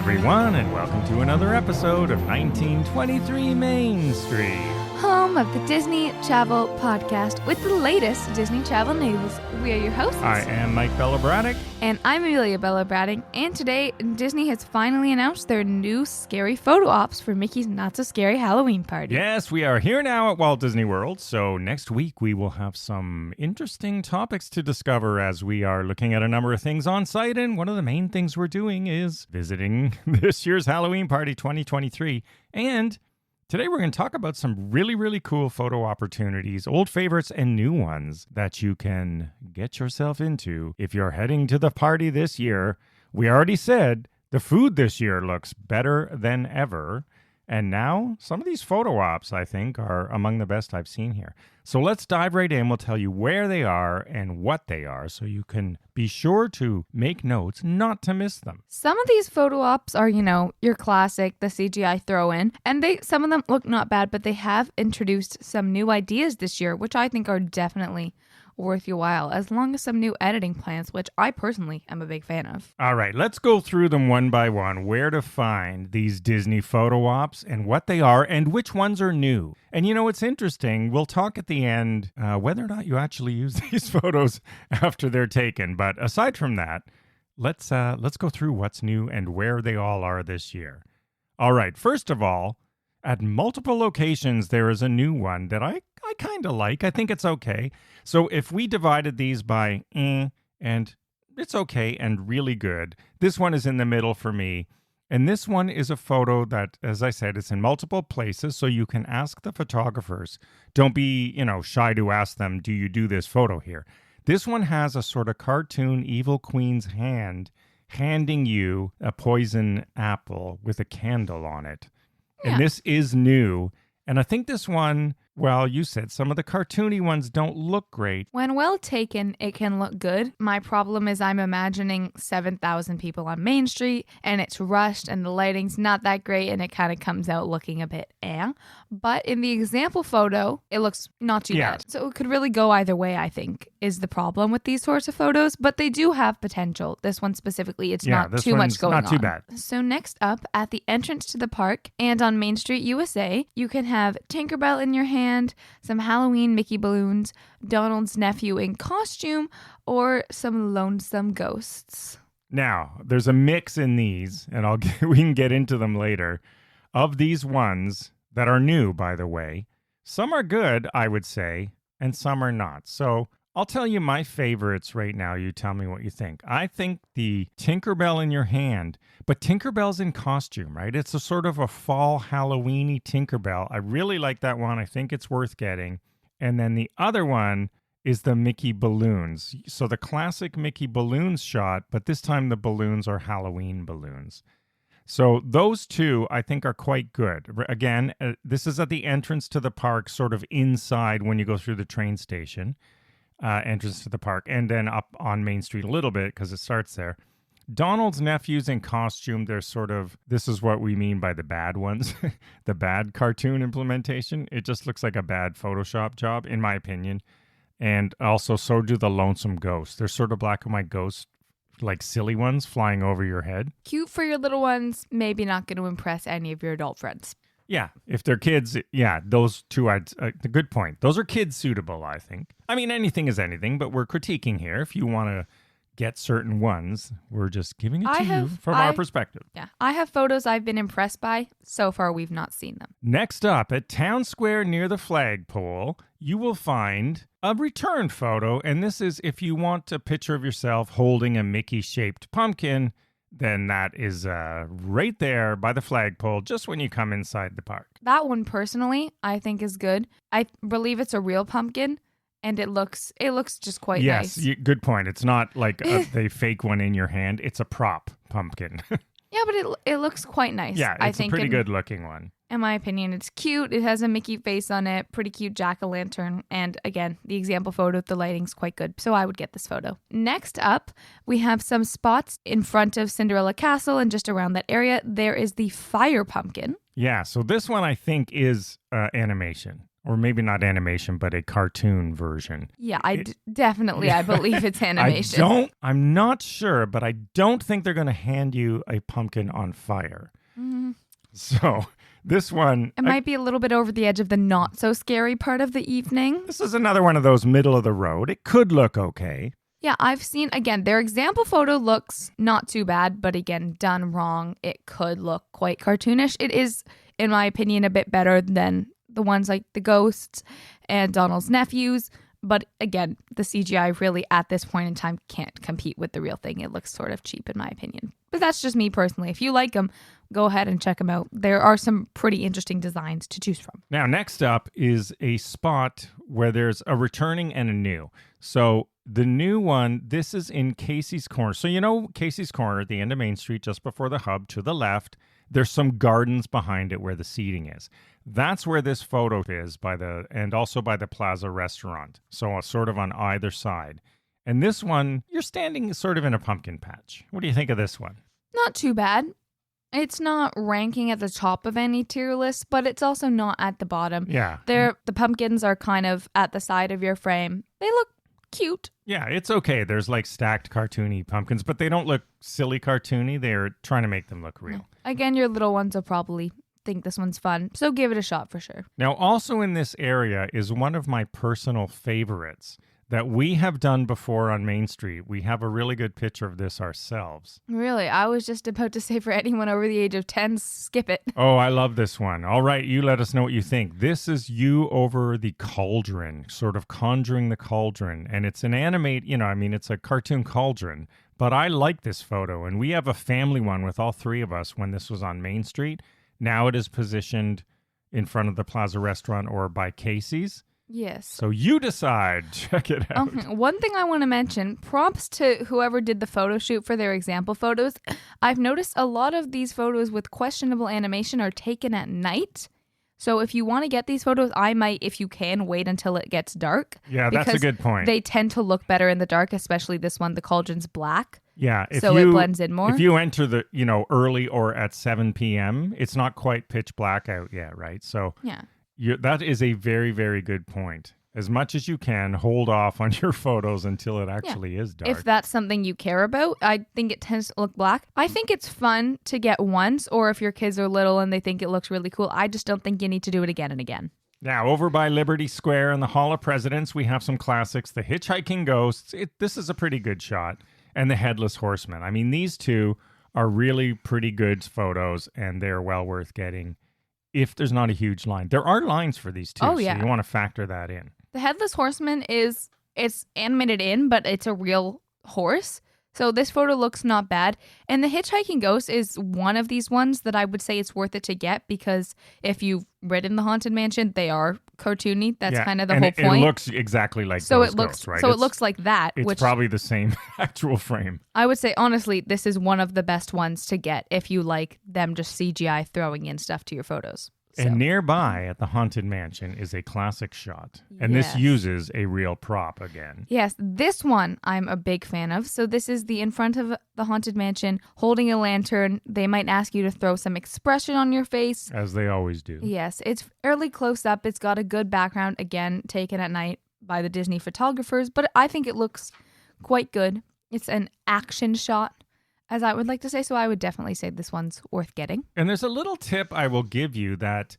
everyone, and welcome to another episode of 1923 Main Street. Home of the Disney Travel Podcast with the latest Disney travel news. We are your hosts. I am Mike Braddock. And I'm Amelia Braddock. And today, Disney has finally announced their new scary photo ops for Mickey's Not So Scary Halloween Party. Yes, we are here now at Walt Disney World, so next week we will have some interesting topics to discover as we are looking at a number of things on site, and one of the main things we're doing is visiting this year's Halloween Party 2023, and today we're going to talk about some really cool photo opportunities, old favorites and new ones that you can get yourself into if you're heading to the party this year. We already said the food this year looks better than ever. And now some of these photo ops, I think, are among the best I've seen here. So let's dive right in. We'll tell you where they are and what they are so you can be sure to make notes not to miss them. Some of these photo ops are, your classic, the CGI throw-in. And some of them look not bad, but they have introduced some new ideas this year, which I think are definitely worth your while, as long as some new editing plans, which I personally am a big fan of. All right, let's go through them one by one, where to find these Disney photo ops and what they are and which ones are new. And it's interesting, we'll talk at the end whether or not you actually use these photos after they're taken. But aside from that, let's go through what's new and where they all are this year. All right, first of all, at multiple locations, there is a new one that I kind of like. I think it's okay. So if we divided these by and it's okay and really good, this one is in the middle for me. And this one is a photo that, as I said, it's in multiple places, so you can ask the photographers. Don't be, shy to ask them, do you do this photo here? This one has a sort of cartoon evil queen's hand handing you a poison apple with a candle on it. Yeah. And this is new. And I think this one, well, you said some of the cartoony ones don't look great. When well taken, it can look good. My problem is I'm imagining 7,000 people on Main Street and it's rushed and the lighting's not that great and it kind of comes out looking a bit But in the example photo, it looks not too bad. So it could really go either way, I think, is the problem with these sorts of photos. But they do have potential. This one specifically, it's not too much going on. Not too bad. So next up, at the entrance to the park and on Main Street, U.S.A., you can have TinkerBell in your hand, some Halloween Mickey balloons, Donald's nephew in costume, or some Lonesome Ghosts. Now, there's a mix in these, and we can get into them later, of these ones that are new, by the way. Some are good, I would say, and some are not. So I'll tell you my favorites right now. You tell me what you think. I think the TinkerBell in your hand, but TinkerBell's in costume, right? It's a sort of a fall Halloween-y TinkerBell. I really like that one. I think it's worth getting. And then the other one is the Mickey balloons. So the classic Mickey balloons shot, but this time the balloons are Halloween balloons. So those two, I think, are quite good. Again, this is at the entrance to the park, sort of inside when you go through the train station. Entrance to the park, and then up on Main Street a little bit because it starts there. Donald's nephews in costume, they're sort of, this is what we mean by the bad ones, the bad cartoon implementation. It just looks like a bad Photoshop job, in my opinion. And also, so do the Lonesome Ghosts. They're sort of black and white ghosts, like silly ones flying over your head. Cute for your little ones, maybe not going to impress any of your adult friends. Yeah, if they're kids, those two, a good point. Those are kids suitable, I think. I mean, anything is anything, but we're critiquing here. If you want to get certain ones, we're just giving it to you from our perspective. Yeah, I have photos I've been impressed by. So far, we've not seen them. Next up, at Town Square near the flagpole, you will find a return photo. And this is if you want a picture of yourself holding a Mickey-shaped pumpkin, then that is right there by the flagpole just when you come inside the park. That one, personally, I think is good. I believe it's a real pumpkin, and it looks just quite nice. Yes, good point. It's not like they fake one in your hand. It's a prop pumpkin. Yeah, but it looks quite nice. Yeah, I it's think a pretty good looking one. In my opinion, it's cute. It has a Mickey face on it, pretty cute jack-o'-lantern. And again, the example photo, the lighting's quite good. So I would get this photo. Next up, we have some spots in front of Cinderella Castle and just around that area. There is the fire pumpkin. Yeah, so this one I think is animation. Or maybe not animation, but a cartoon version. Yeah, definitely, I believe it's animation. I'm not sure, but I don't think they're going to hand you a pumpkin on fire. So this one... It might be a little bit over the edge of the not so scary part of the evening. This is another one of those middle of the road. It could look okay. Yeah, I've seen, again, their example photo looks not too bad, but again, done wrong, it could look quite cartoonish. It is, in my opinion, a bit better than the ones like the Ghosts and Donald's Nephews. But again, the CGI really at this point in time can't compete with the real thing. It looks sort of cheap in my opinion. But that's just me personally. If you like them, go ahead and check them out. There are some pretty interesting designs to choose from. Now, next up is a spot where there's a returning and a new. So the new one, this is in Casey's Corner. So you know Casey's Corner at the end of Main Street, just before the hub to the left, there's some gardens behind it where the seating is. That's where this photo is and also by the Plaza restaurant. So sort of on either side. And this one, you're standing sort of in a pumpkin patch. What do you think of this one? Not too bad. It's not ranking at the top of any tier list, but it's also not at the bottom. Yeah. The pumpkins are kind of at the side of your frame. They look cute. Yeah, it's okay. There's like stacked cartoony pumpkins, but they don't look silly cartoony. They're trying to make them look real. Again, your little ones will probably think this one's fun, so give it a shot for sure. Now, also in this area is one of my personal favorites that we have done before on Main Street. We have a really good picture of this ourselves. Really? I was just about to say for anyone over the age of 10, skip it. Oh, I love this one. All right, you let us know what you think. This is you over the cauldron, sort of conjuring the cauldron. And it's an it's a cartoon cauldron. But I like this photo. And we have a family one with all three of us when this was on Main Street. Now it is positioned in front of the Plaza restaurant or by Casey's. Yes. So you decide. Check it out. One thing I want to mention, props to whoever did the photo shoot for their example photos. I've noticed a lot of these photos with questionable animation are taken at night. So if you want to get these photos, I might, if you can, wait until it gets dark. Yeah, that's a good point. They tend to look better in the dark, especially this one, the cauldron's black. Yeah. It blends in more. If you enter the, early or at 7 p.m., it's not quite pitch black out yet, right? So yeah. That is a very, very good point. As much as you can, hold off on your photos until it actually is dark. If that's something you care about, I think it tends to look black. I think it's fun to get once, or if your kids are little and they think it looks really cool, I just don't think you need to do it again and again. Now, over by Liberty Square and the Hall of Presidents, we have some classics. The Hitchhiking Ghosts, this is a pretty good shot. And the Headless Horseman. I mean, these two are really pretty good photos, and they're well worth getting if there's not a huge line. There are lines for these two, so you want to factor that in. The Headless Horseman it's animated in, but it's a real horse. So this photo looks not bad. And the Hitchhiking Ghost is one of these ones that I would say it's worth it to get, because if you've ridden the Haunted Mansion, they are cartoony. That's kind of the whole point. It looks exactly like those ghosts, right? So it looks like that. It's probably the same actual frame. I would say, honestly, this is one of the best ones to get if you like them just CGI throwing in stuff to your photos. So. And nearby at the Haunted Mansion is a classic shot. And this uses a real prop again. Yes, this one I'm a big fan of. So this is in front of the Haunted Mansion, holding a lantern. They might ask you to throw some expression on your face. As they always do. Yes, it's fairly close up. It's got a good background, again, taken at night by the Disney photographers. But I think it looks quite good. It's an action shot, as I would like to say, so I would definitely say this one's worth getting. And there's a little tip I will give you that,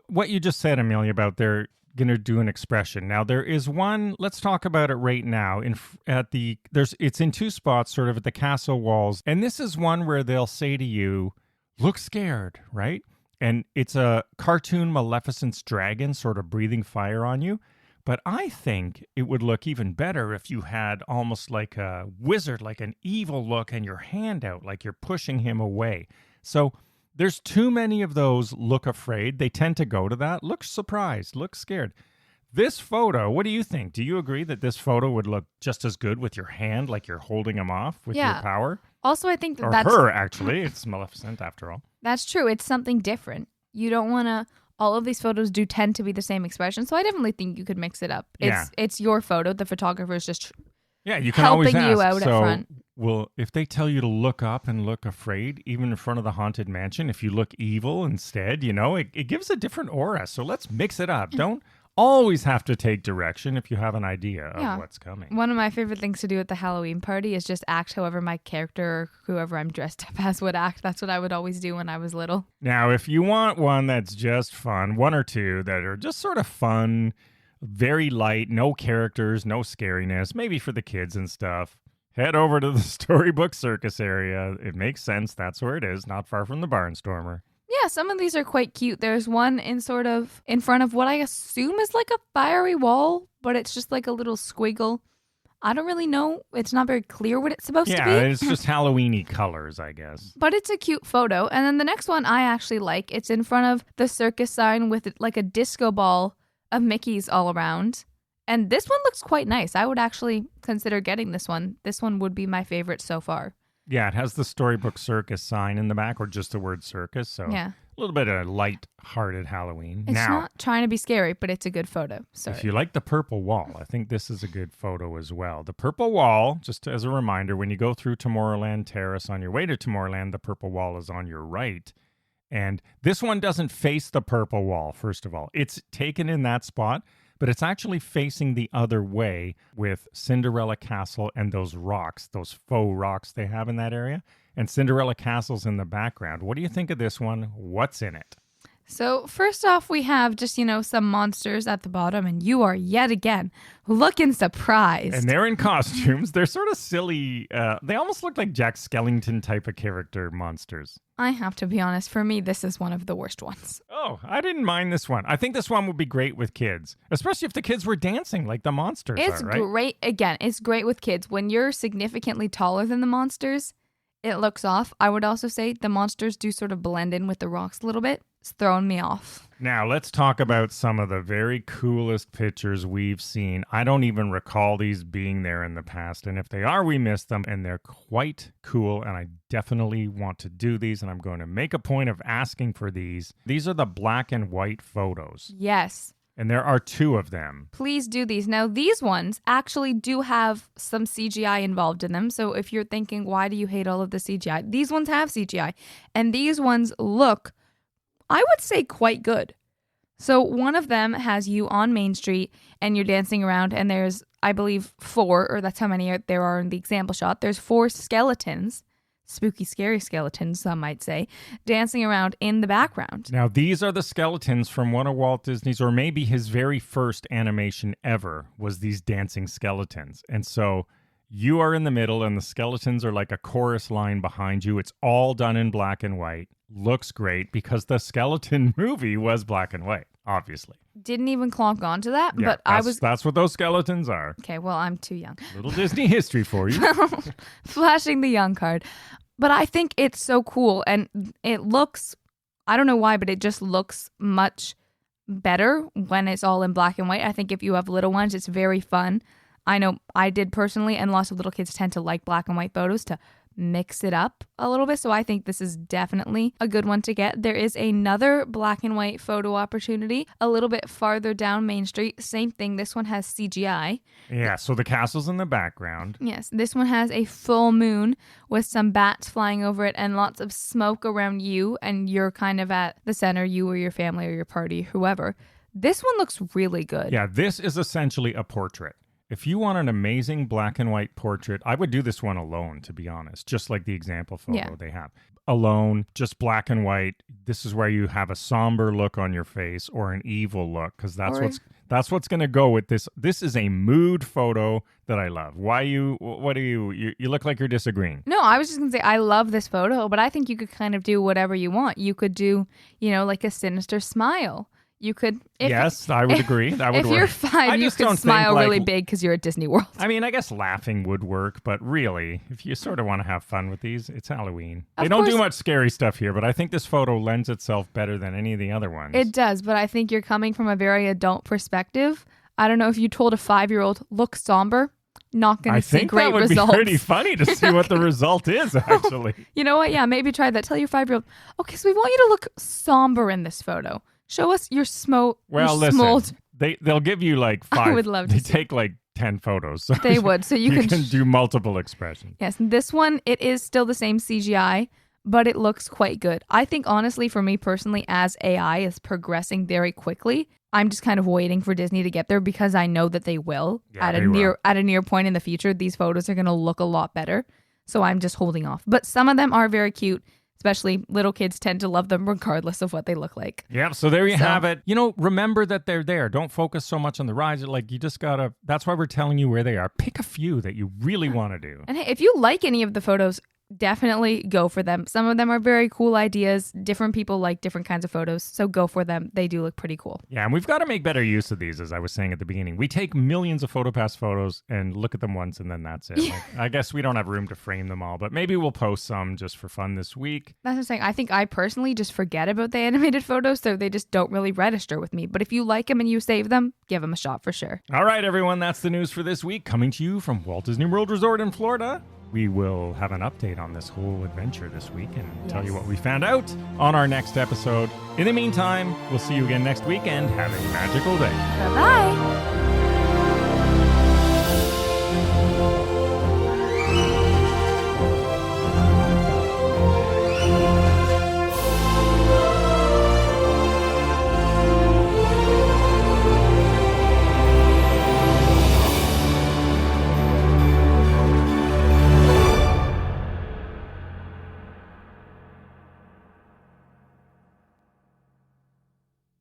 what you just said, Amelia, about they're going to do an expression. Now, there is one, let's talk about it right now. It's in two spots, sort of at the castle walls. And this is one where they'll say to you, look scared, right? And it's a cartoon Maleficent's dragon sort of breathing fire on you. But I think it would look even better if you had almost like a wizard, like an evil look, and your hand out, like you're pushing him away. So there's too many of those look afraid. They tend to go to that. Look surprised, look scared. This photo, what do you think? Do you agree that this photo would look just as good with your hand, like you're holding him off with your power? Also, I think that's... Or her, actually. It's Maleficent, after all. That's true. It's something different. You don't want to... All of these photos do tend to be the same expression, so I definitely think you could mix it up. It's your photo. The photographer is just Yeah, you can always helping ask. you out at front. Well, if they tell you to look up and look afraid, even in front of the haunted mansion, if you look evil instead, it gives a different aura. So let's mix it up. Don't always have to take direction if you have an idea of what's coming. One of my favorite things to do at the Halloween party is just act however my character or whoever I'm dressed up as would act. That's what I would always do when I was little. Now, if you want one that's just fun, one or two that are just sort of fun, very light, no characters, no scariness, maybe for the kids and stuff, head over to the Storybook Circus area. It makes sense. That's where it is, not far from the Barnstormer. Yeah, some of these are quite cute. There's one in front of what I assume is like a fiery wall, but it's just like a little squiggle. I don't really know. It's not very clear what it's supposed to be. Yeah, it's just Halloween-y colors, I guess. But it's a cute photo. And then the next one I actually like. It's in front of the circus sign with like a disco ball of Mickeys all around. And this one looks quite nice. I would actually consider getting this one. This one would be my favorite so far. Yeah, it has the Storybook Circus sign in the back, or just the word circus. So a little bit of light-hearted Halloween. It's not trying to be scary, but it's a good photo. Sorry. If you like the purple wall, I think this is a good photo as well. The purple wall, just as a reminder, when you go through Tomorrowland Terrace on your way to Tomorrowland, the purple wall is on your right. And this one doesn't face the purple wall, first of all. It's taken in that spot, but it's actually facing the other way with Cinderella Castle and those rocks, those faux rocks they have in that area. And Cinderella Castle's in the background. What do you think of this one? What's in it? So first off, we have just, some monsters at the bottom, and you are yet again looking surprised. And they're in costumes. They're sort of silly. They almost look like Jack Skellington type of character monsters. I have to be honest, for me, this is one of the worst ones. Oh, I didn't mind this one. I think this one would be great with kids, especially if the kids were dancing like the monsters It's are, right? great. Again, it's great with kids. When you're significantly taller than the monsters, it looks off. I would also say the monsters do sort of blend in with the rocks a little bit. It's throwing me off. Now, let's talk about some of the very coolest pictures we've seen. I don't even recall these being there in the past, and if they are, we missed them, and they're quite cool, and I definitely want to do these, and I'm going to make a point of asking for these. These are the black and white photos. Yes. And there are 2 of them. Please do these. Now, these ones actually do have some CGI involved in them. So if you're thinking, why do you hate all of the CGI? These ones have CGI. And these ones look, I would say, quite good. So one of them has you on Main Street and you're dancing around, and there's, I believe, 4, or that's how many there are in the example shot. There's 4 skeletons. Spooky, scary skeletons, some might say, dancing around in the background. Now, these are the skeletons from one of Walt Disney's, or maybe his very first animation ever, was these dancing skeletons. And so you are in the middle, and the skeletons are like a chorus line behind you. It's all done in black and white. Looks great, because the skeleton movie was black and white, obviously. Didn't even clonk onto that, Yeah, but that's what those skeletons are. Okay, well, I'm too young. Little Disney history for you. Flashing the young card. But I think it's so cool, and it looks, I don't know why, but it just looks much better when it's all in black and white. I think if you have little ones, it's very fun. I know I did personally, and lots of little kids tend to like black and white photos to mix it up a little bit. So I think this is definitely a good one to get. There is another black and white photo opportunity a little bit farther down Main Street. Same thing. This one has CGI. Yeah, so the castle's in the background. Yes, this one has a full moon with some bats flying over it and lots of smoke around you, and you're kind of at the center, you or your family or your party, whoever. This one looks really good. Yeah, this is essentially a portrait. If you want an amazing black and white portrait, I would do this one alone, to be honest, just like the example photo they have. Alone, just black and white. This is where you have a somber look on your face or an evil look, because that's what's going to go with this. This is a mood photo that I love. You look like you're disagreeing. No, I was just going to say I love this photo, but I think you could kind of do whatever you want. You could do, like a sinister smile. You could... Yes, I would agree. That would work. If you're 5, you could smile really big because you're at Disney World. I mean, I guess laughing would work, but really, if you sort of want to have fun with these, it's Halloween. They don't do much scary stuff here, but I think this photo lends itself better than any of the other ones. It does, but I think you're coming from a very adult perspective. I don't know if you told a 5-year-old, look somber, not going to see great results. I think that would be pretty funny to see what the result is, actually. You know what? Yeah, maybe try that. Tell your 5-year-old, okay, so we want you to look somber in this photo. Show us your smoke. Well, listen, they'll give you like 5. I would love to They take like 10 photos. So They would. So you can do multiple expressions. Yes, this one, it is still the same CGI, but it looks quite good. I think, honestly, for me personally, as AI is progressing very quickly, I'm just kind of waiting for Disney to get there because I know that they will. Yeah, At a near point in the future, these photos are going to look a lot better. So I'm just holding off. But some of them are very cute. Especially little kids tend to love them regardless of what they look like. Yeah, so there you have it. Remember that they're there. Don't focus so much on the rides. Like, you just gotta, that's why we're telling you where they are. Pick a few that you really want to do. And hey, if you like any of the photos, definitely go for them. Some of them are very cool ideas. Different people like different kinds of photos, so go for them. They do look pretty cool. Yeah, and we've got to make better use of these, as I was saying at the beginning. We take millions of PhotoPass photos and look at them once, and then that's it. Like, I guess we don't have room to frame them all, but maybe we'll post some just for fun this week. That's what I'm saying. I think I personally just forget about the animated photos, so they just don't really register with me. But if you like them and you save them, give them a shot for sure. All right, everyone, that's the news for this week. Coming to you from Walt Disney World Resort in Florida. We will have an update on this whole adventure this week and tell you what we found out on our next episode. In the meantime, we'll see you again next week and have a magical day. Bye-bye.